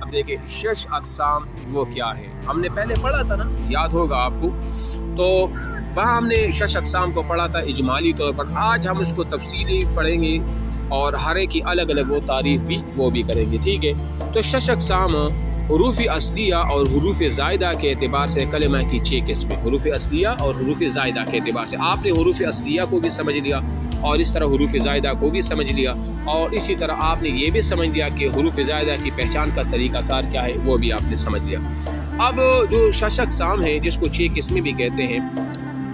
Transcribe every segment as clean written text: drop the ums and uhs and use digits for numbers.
آپ دیکھیں شش اقسام وہ کیا ہے، ہم نے پہلے پڑھا تھا نا، یاد ہوگا آپ کو، تو وہاں ہم نے شش اقسام کو پڑھا تھا اجمالی طور پر۔ آج ہم اس کو تفصیلی پڑھیں گے اور ہر ایک کی الگ الگ وہ تعریف بھی وہ بھی کریں گے، ٹھیک ہے۔ تو شش اقسام حروف اصلیہ اور حروف زائدہ کے اعتبار سے کلمہ کی 6 قسمیں، حروف اصلیہ اور حروف زائدہ کے اعتبار سے۔ آپ نے حروف اصلیہ کو بھی سمجھ لیا اور اس طرح حروف زائدہ کو بھی سمجھ لیا، اور اسی طرح آپ نے یہ بھی سمجھ لیا کہ حروف زائدہ کی پہچان کا طریقہ کار کیا ہے، وہ بھی آپ نے سمجھ لیا۔ اب جو شش اقسام ہیں جس کو 6 قسمیں بھی کہتے ہیں،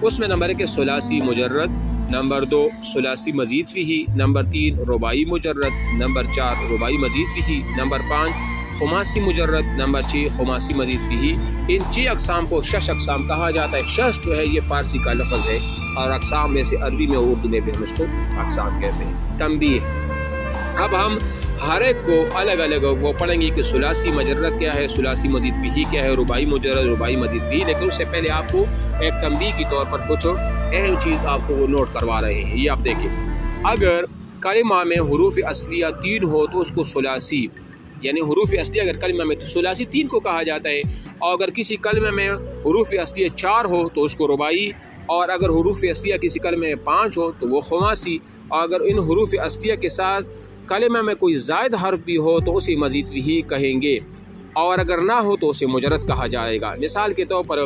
اس میں نمبر 1 ثلاثی مجرد، نمبر 2 ثلاثی مزید فیہی، نمبر 3 رباعی مجرد، نمبر 4 رباعی مزید فیہی، نمبر 5 خماسی مجرد، نمبر 6 خماسی مزید فیہی۔ ان 6 اقسام کو شش اقسام کہا جاتا ہے۔ شش جو ہے یہ فارسی کا لفظ ہے، اور اقسام ویسے عربی میں اردو میں بھی ہم اس کو اقسام کہتے ہیں۔ تنبیہ، اب ہم ہر ایک کو الگ الگ وہ پڑھیں گے کہ ثلاثی مجرد کیا ہے، ثلاثی مزید فیہی کیا ہے، رباعی مجرد، رباعی مزید فیہی۔ لیکن اس سے پہلے آپ کو ایک تنبیہ کے طور پر کچھ اہم چیز آپ کو وہ نوٹ کروا رہے ہیں۔ یہ آپ دیکھیں، اگر کلمہ میں حروف اصلیہ 3 ہو تو اس کو ثلاثی، یعنی حروف اصلیہ اگر کلمہ میں تو ثلاثی 3 کو کہا جاتا ہے، اور اگر کسی کلمہ میں حروف اصلیہ 4 ہو تو اس کو رباعی، اور اگر حروف اصلیہ کسی کلمہ میں 5 ہو تو وہ خماسی، اور اگر ان حروف اصلیہ کے ساتھ کلمہ میں کوئی زائد حرف بھی ہو تو اسے مزید فیہی کہیں گے، اور اگر نہ ہو تو اسے مجرد کہا جائے گا۔ مثال کے طور پر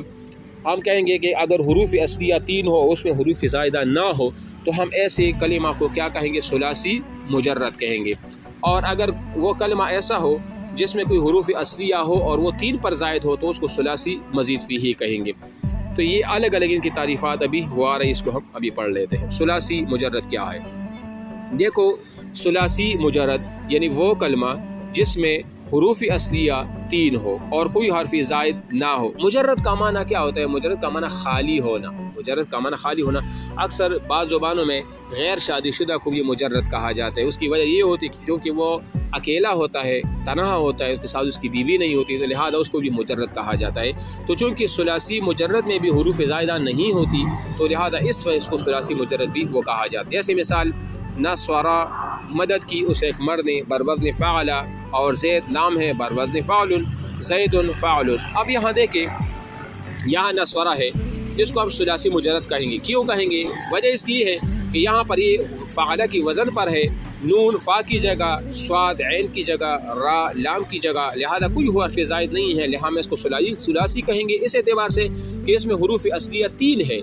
ہم کہیں گے کہ اگر حروف اصلیہ 3 ہو، اس میں حروف زائدہ نہ ہو، تو ہم ایسے کلمہ کو کیا کہیں گے؟ ثلاثی مجرد کہیں گے۔ اور اگر وہ کلمہ ایسا ہو جس میں کوئی حروف اصلیہ ہو اور وہ 3 پر زائد ہو تو اس کو ثلاثی مزید فیہی کہیں گے۔ تو یہ الگ الگ ان کی تعریفات ابھی وہ آ رہی، اس کو ہم ابھی پڑھ لیتے ہیں۔ ثلاثی مجرد کیا ہے؟ دیکھو، ثلاثی مجرد یعنی وہ کلمہ جس میں حروف اصلیہ 3 ہو اور کوئی حرف زائد نہ ہو۔ مجرد کا معنی کیا ہوتا ہے؟ مجرد کا معنی خالی ہونا، مجرد کا معنی خالی ہونا۔ اکثر بعض زبانوں میں غیر شادی شدہ کو بھی مجرد کہا جاتا ہے۔ اس کی وجہ یہ ہوتی ہے کہ چونکہ وہ اکیلا ہوتا ہے، تنہا ہوتا ہے، اس کے ساتھ اس کی بیوی نہیں ہوتی، تو لہٰذا اس کو بھی مجرد کہا جاتا ہے۔ تو چونکہ ثلاثی مجرد میں بھی حروف زائدہ نہیں ہوتی، تو لہٰذا اس وجہ اس کو ثلاثی مجرد بھی وہ کہا جاتا ہے۔ جیسے مثال نصرہ مدد کی اس ایک مرد نے بروزن فعل، اور زید نام ہے بروزن فعل، زید فعل۔ اب یہاں دیکھیں، یہاں نصرہ ہے، اس کو ہم ثلاثی مجرد کہیں گے۔ کیوں کہیں گے؟ وجہ اس کی ہے کہ یہاں پر یہ فعل کی وزن پر ہے، نون فا کی جگہ، صاد عین کی جگہ، را لام کی جگہ، لہذا کوئی حرف زائد نہیں ہے، لہذا ہم اس کو ثلاثی کہیں گے اس اعتبار سے کہ اس میں حروف اصلیہ 3 ہے۔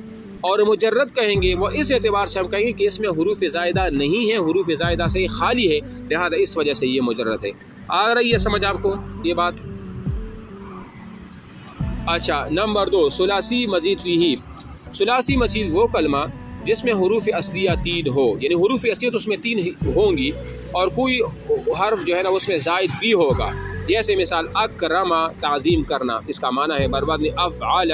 اور مجرد کہیں گے وہ اس اعتبار سے ہم کہیں گے کہ اس میں حروف زائدہ نہیں ہے، حروف زائدہ سے خالی ہے، لہذا اس وجہ سے یہ مجرد ہے۔ آ رہی ہے سمجھ آپ کو یہ بات؟ اچھا، نمبر 2 ثلاثی مزید فیہی۔ ثلاثی مزید وہ کلمہ جس میں حروف اصلیہ 3 ہو، یعنی حروف اصلیہ تو اس میں 3 ہوں گی اور کوئی حرف جو ہے نا اس میں زائد بھی ہوگا۔ جیسے مثال اکرم، تعظیم کرنا، اس کا معنی ہے بروزن افعال،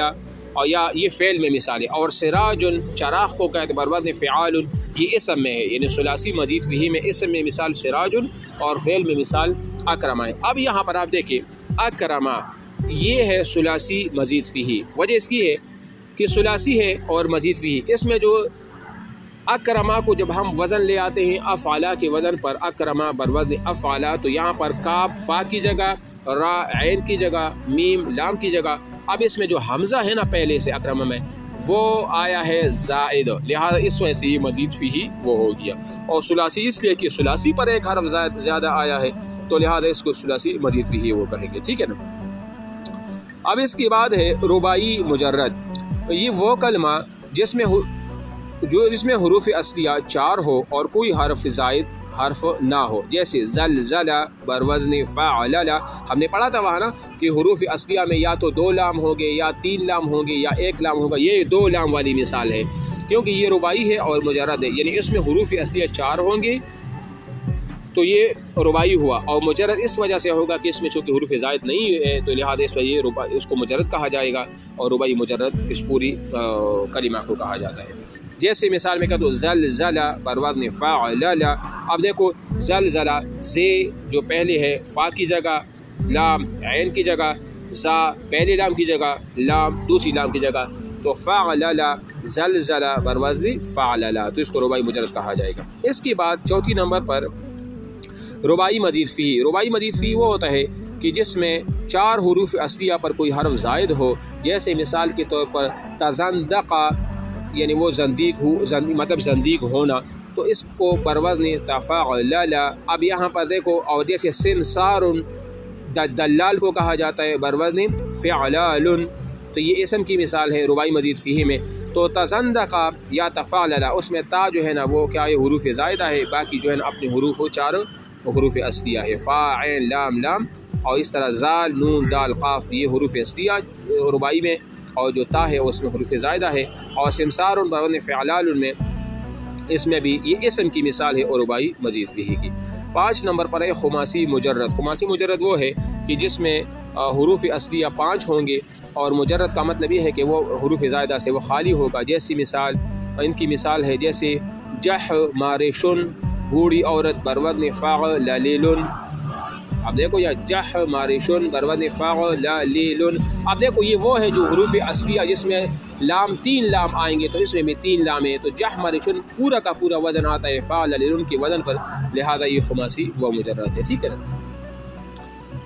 اور یا یہ فعل میں مثال ہے۔ اور سراج، چراغ کو کہتے ہیں بروزن فعال، یہ اسم میں ہے، یعنی ثلاثی مزید فیہی میں اسم میں مثال سراج اور فعل میں مثال اکرم ہے۔ اب یہاں پر آپ دیکھیں، اکرم یہ ہے ثلاثی مزید فیہی۔ وجہ اس کی ہے کہ ثلاثی ہے اور مزید فیہی، اس میں جو اکرما کو جب ہم وزن لے آتے ہیں افعلا کے وزن پر، اکرما بروزن افعلا، تو یہاں پر کاف فا کی جگہ، را عین کی جگہ، میم لام کی جگہ۔ اب اس میں جو حمزہ ہے نا پہلے سے اکرما میں، وہ آیا ہے زائد، لہذا اس وجہ سے یہ مزید فیہی وہ ہو گیا۔ اور ثلاثی اس لیے کہ ثلاثی پر ایک حرف زیادہ آیا ہے، تو لہذا اس کو ثلاثی مزید فیہی وہ کہیں گے، ٹھیک ہے نا۔ اب اس کے بعد ہے رباعی مجرد۔ یہ وہ کلمہ جس میں حروف اصلیہ 4 ہو اور کوئی حرف زائد حرف نہ ہو، جیسے زلزلہ بروزن فعلل۔ ہم نے پڑھا تھا وہاں نا کہ حروف اصلیہ میں یا تو 2 لام ہوں گے، یا 3 لام ہوں گے، یا 1 لام ہوگا۔ یہ 2 لام والی مثال ہے، کیونکہ یہ رباعی ہے اور مجرد ہے، یعنی اس میں حروف اصلیہ 4 ہوں گے تو یہ رباعی ہوا، اور مجرد اس وجہ سے ہوگا کہ اس میں چونکہ حروف زائد نہیں ہے، تو لہٰذا اس وجہ اس کو مجرد کہا جائے گا، اور رباعی مجرد اس پوری کلمہ کو کہا جاتا ہے۔ جیسے مثال میں کہا تو زلزلہ بروزن فعلل۔ اب دیکھو، زلزلہ زے جو پہلے ہے فا کی جگہ، لام عین کی جگہ، زا پہلے لام کی جگہ، لام دوسری لام کی جگہ، تو فعلل زلزلہ بروزن فعلل، تو اس کو رباعی مجرد کہا جائے گا۔ اس کے بعد چوتھی نمبر پر رباعی مزید فیہی۔ رباعی مزید فیہی وہ ہوتا ہے کہ جس میں 4 حروف اصلیہ پر کوئی حرف زائد ہو، جیسے مثال کے طور پر تزندقہ یعنی وہ زندیق ہو، مطلب زندیق ہونا، تو اس کو بروزن تفعلل۔ اب یہاں پر دیکھو، اور جیسے سمسار دلال کو کہا جاتا ہے بروزن فعلال، تو یہ اسم کی مثال ہے رباعی مزید فیہ میں۔ تو تزندقہ یا تفعلل، اس میں تا جو ہے نا وہ کیا ہے حروف زائدہ ہے، باقی جو ہے نا اپنے حروف ہو 4 حروف اصلیہ ہے، فا عین لام لام، اور اس طرح زال نون دال قاف یہ حروف اصلیہ رباعی میں، اور جو تا ہے اس میں حروف زائدہ ہے، اور سمسار بروزن فعلال میں اس میں بھی یہ اسم کی مثال ہے اور رباعی مزید فیہ کی۔ 5 نمبر پر ہے خماسی مجرد۔ خماسی مجرد وہ ہے کہ جس میں حروف اصلیہ 5 ہوں گے، اور مجرد کا مطلب یہ ہے کہ وہ حروف زائدہ سے وہ خالی ہوگا۔ جیسی مثال، ان کی مثال ہے جیسے جہ مارشن، بوڑھی عورت بروزن فعللیل۔ اب دیکھو یا جہ مارشن بروزن فعللیل، اب دیکھو یہ وہ ہے جو حروف اصلیہ جس میں لام 3 لام آئیں گے، تو اس میں بھی 3 لام ہے، تو جہ مارشن پورا کا پورا وزن آتا ہے فعللیل کے وزن پر، لہذا یہ خماسی و مجرد ہے، ٹھیک ہے نا۔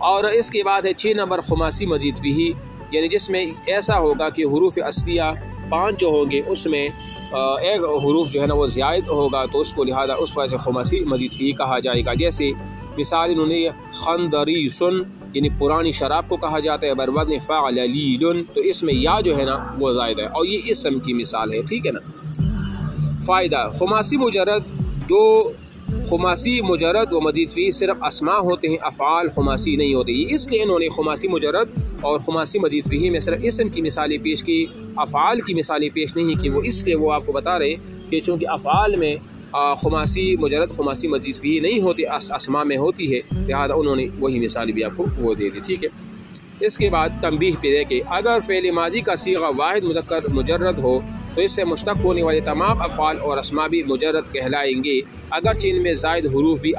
اور اس کے بعد ہے 6 نمبر خماسی مزید فیہ، یعنی جس میں ایسا ہوگا کہ حروف اصلیہ 5 جو ہوں گے اس میں ایک حروف جو ہے نا وہ زائد ہوگا، تو اس کو لہذا اس وجہ سے خماسی مزید فیہ کہا جائے گا۔ جیسے مثال انہوں نے خندریسن یعنی پرانی شراب کو کہا جاتا ہے بروزن فعللیل، تو اس میں یا جو ہے نا وہ زائد ہے، اور یہ اسم کی مثال ہے، ٹھیک ہے نا۔ فائدہ: خماسی مجرد 2 خماسی مجرد و مزید فیہ صرف اسماء ہوتے ہیں، افعال خماسی نہیں ہوتے، اس لیے انہوں نے خماسی مجرد اور خماسی مزید فیہ میں صرف اسم کی مثالیں پیش کی، افعال کی مثالیں پیش نہیں کی۔ وہ اس لیے وہ آپ کو بتا رہے کہ چونکہ افعال میں خماسی مجرد خماسی مزید فیہ نہیں ہوتی، اسماء میں ہوتی ہے، لہذا انہوں نے وہی مثال بھی آپ کو وہ دے دی، ٹھیک ہے۔ اس کے بعد تنبیہ پہ دیکھیں، اگر فعل ماضی کا صیغہ واحد مذکر مجرد ہو تو اس سے مشتق ہونے والے تمام افعال اور اسماء بھی مجرد کہلائیں گے، اگرچہ ان میں زائد حروف بھی